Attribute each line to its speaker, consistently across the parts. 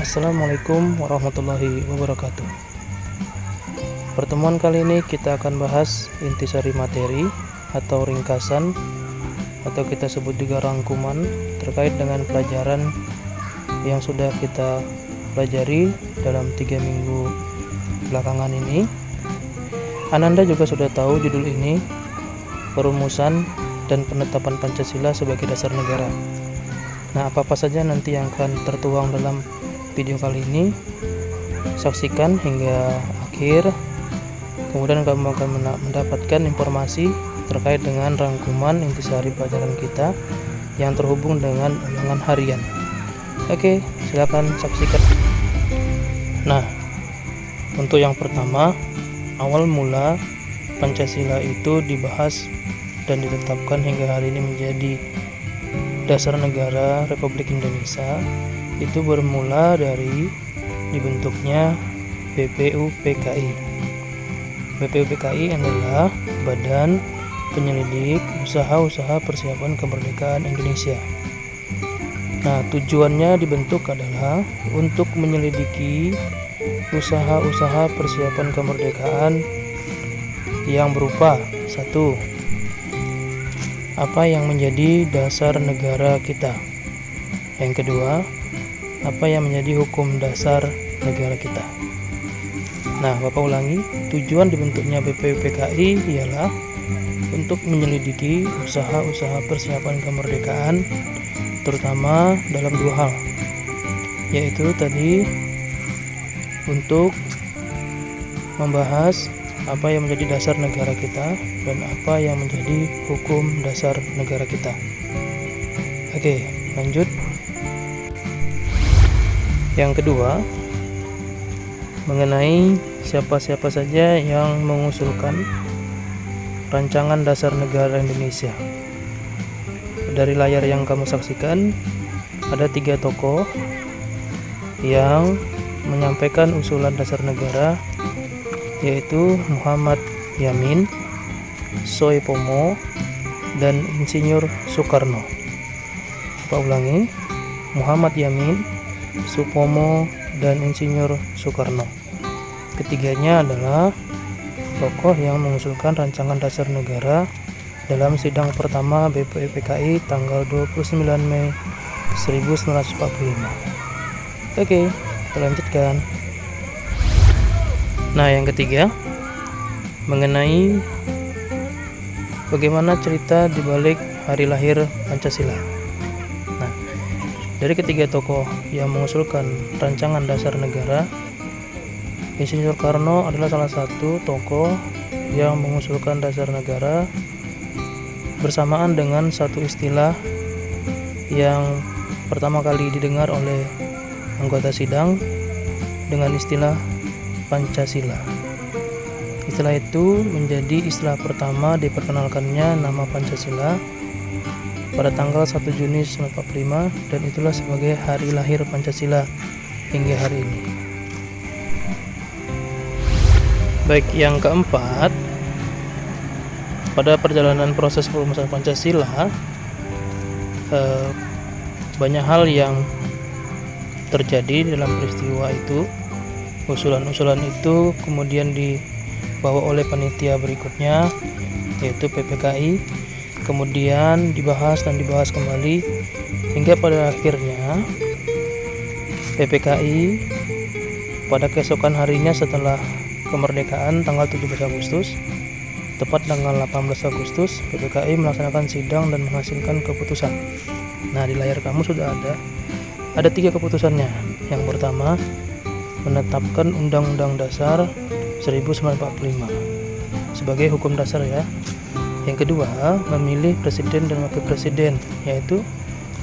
Speaker 1: Assalamualaikum warahmatullahi wabarakatuh. Pertemuan kali ini kita akan bahas intisari materi atau ringkasan, atau kita sebut juga rangkuman, terkait dengan pelajaran yang sudah kita pelajari dalam 3 minggu belakangan ini. Ananda juga sudah tahu judul ini, perumusan dan penetapan Pancasila sebagai dasar negara. Nah, apa-apa saja nanti yang akan tertuang dalam video kali ini, saksikan hingga akhir. Kemudian kamu akan mendapatkan informasi terkait dengan rangkuman intisari pelajaran kita yang terhubung dengan ulangan harian. Oke, silakan saksikan. Nah, untuk yang pertama, awal mula Pancasila itu dibahas dan ditetapkan hingga hari ini menjadi dasar negara Republik Indonesia itu bermula dari dibentuknya BPUPKI. BPUPKI adalah Badan Penyelidik Usaha-Usaha Persiapan Kemerdekaan Indonesia. Nah, tujuannya dibentuk adalah untuk menyelidiki usaha-usaha persiapan kemerdekaan yang berupa: 1. Apa yang menjadi dasar negara kita? Yang kedua, apa yang menjadi hukum dasar negara kita? Nah, Bapak ulangi, tujuan dibentuknya BPUPKI ialah untuk menyelidiki usaha-usaha persiapan kemerdekaan, terutama dalam 2 hal, yaitu tadi untuk membahas apa yang menjadi dasar negara kita dan apa yang menjadi hukum dasar negara kita. Oke, lanjut. Yang kedua, mengenai siapa-siapa saja yang mengusulkan rancangan dasar negara Indonesia. Dari layar yang kamu saksikan, ada 3 tokoh yang menyampaikan usulan dasar negara, yaitu Muhammad Yamin, Soepomo, dan Insinyur Soekarno. Pak ulangi, Muhammad Yamin, Supomo, dan Insinyur Soekarno. Ketiganya adalah tokoh yang mengusulkan rancangan dasar negara dalam sidang pertama BPUPKI tanggal 29 Mei 1945. Oke, kita lanjutkan. Nah, yang ketiga, mengenai bagaimana cerita di balik hari lahir Pancasila. Nah, dari ketiga tokoh yang mengusulkan rancangan dasar negara, Insinyur Soekarno adalah salah satu tokoh yang mengusulkan dasar negara bersamaan dengan satu istilah yang pertama kali didengar oleh anggota sidang dengan istilah Pancasila. Istilah itu menjadi istilah pertama diperkenalkannya nama Pancasila pada tanggal 1 Juni 1945, dan itulah sebagai hari lahir Pancasila hingga hari ini. Baik, yang keempat, pada perjalanan proses perumusan Pancasila, banyak hal yang terjadi dalam peristiwa itu. Usulan-usulan itu kemudian dibawa oleh panitia berikutnya, yaitu PPKI, kemudian dibahas dan dibahas kembali hingga pada akhirnya PPKI pada keesokan harinya setelah kemerdekaan tanggal 17 Agustus, tepat tanggal 18 Agustus, PPKI melaksanakan sidang dan menghasilkan keputusan. Nah, di layar kamu sudah ada 3 keputusannya. Yang pertama, menetapkan Undang-Undang Dasar 1945 sebagai hukum dasar ya. Yang kedua, memilih presiden dan wakil presiden, yaitu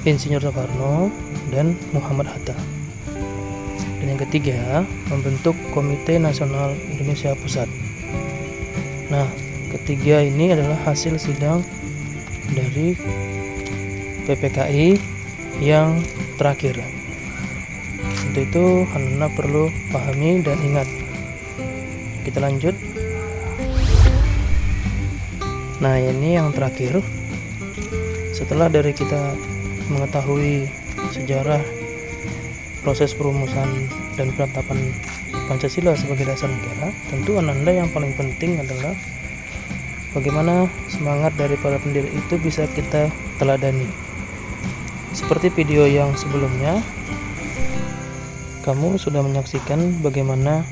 Speaker 1: Insinyur Soekarno dan Muhammad Hatta. Dan yang ketiga, membentuk Komite Nasional Indonesia Pusat. Nah, ketiga ini adalah hasil sidang dari PPKI yang terakhir. Untuk itu, Anda perlu pahami dan ingat. Kita lanjut. Nah, ini yang terakhir. Setelah dari kita mengetahui sejarah proses perumusan dan penetapan Pancasila sebagai dasar negara, tentu ananda yang paling penting adalah bagaimana semangat dari para pendiri itu bisa kita teladani. Seperti video yang sebelumnya, kamu sudah menyaksikan bagaimana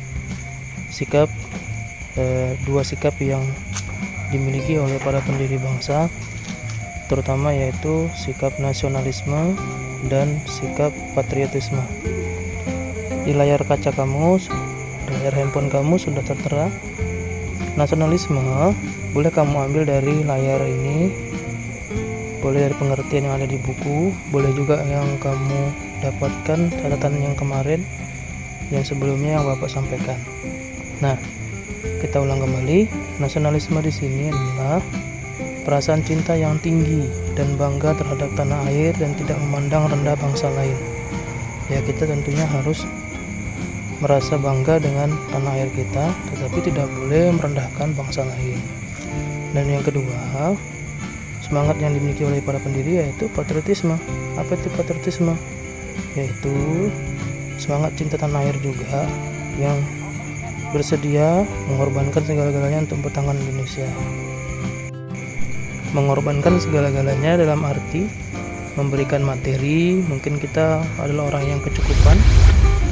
Speaker 1: dua sikap yang dimiliki oleh para pendiri bangsa, terutama yaitu sikap nasionalisme dan sikap patriotisme. Di layar kaca kamu, di layar handphone kamu sudah tertera nasionalisme. Boleh kamu ambil dari layar ini, boleh dari pengertian yang ada di buku, boleh juga yang kamu dapatkan catatan yang kemarin, yang sebelumnya yang Bapak sampaikan. Nah, kita ulang kembali. Nasionalisme di sini adalah perasaan cinta yang tinggi dan bangga terhadap tanah air dan tidak memandang rendah bangsa lain. Ya, kita tentunya harus merasa bangga dengan tanah air kita, tetapi tidak boleh merendahkan bangsa lain. Dan yang kedua, semangat yang dimiliki oleh para pendiri yaitu patriotisme. Apa itu patriotisme? Yaitu semangat cinta tanah air juga, yang bersedia mengorbankan segala-galanya untuk bertahan Indonesia. Mengorbankan segala-galanya dalam arti memberikan materi, mungkin kita adalah orang yang kecukupan,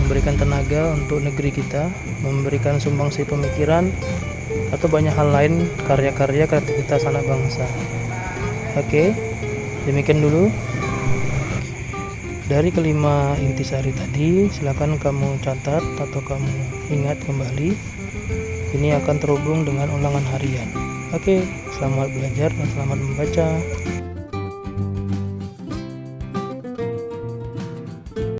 Speaker 1: memberikan tenaga untuk negeri kita, memberikan sumbangsi pemikiran, atau banyak hal lain, karya-karya kreativitas anak bangsa. Oke, demikian dulu dari kelima intisari tadi. Silakan kamu catat atau kamu ingat kembali. Ini akan terhubung dengan ulangan harian. Oke, selamat belajar dan selamat membaca.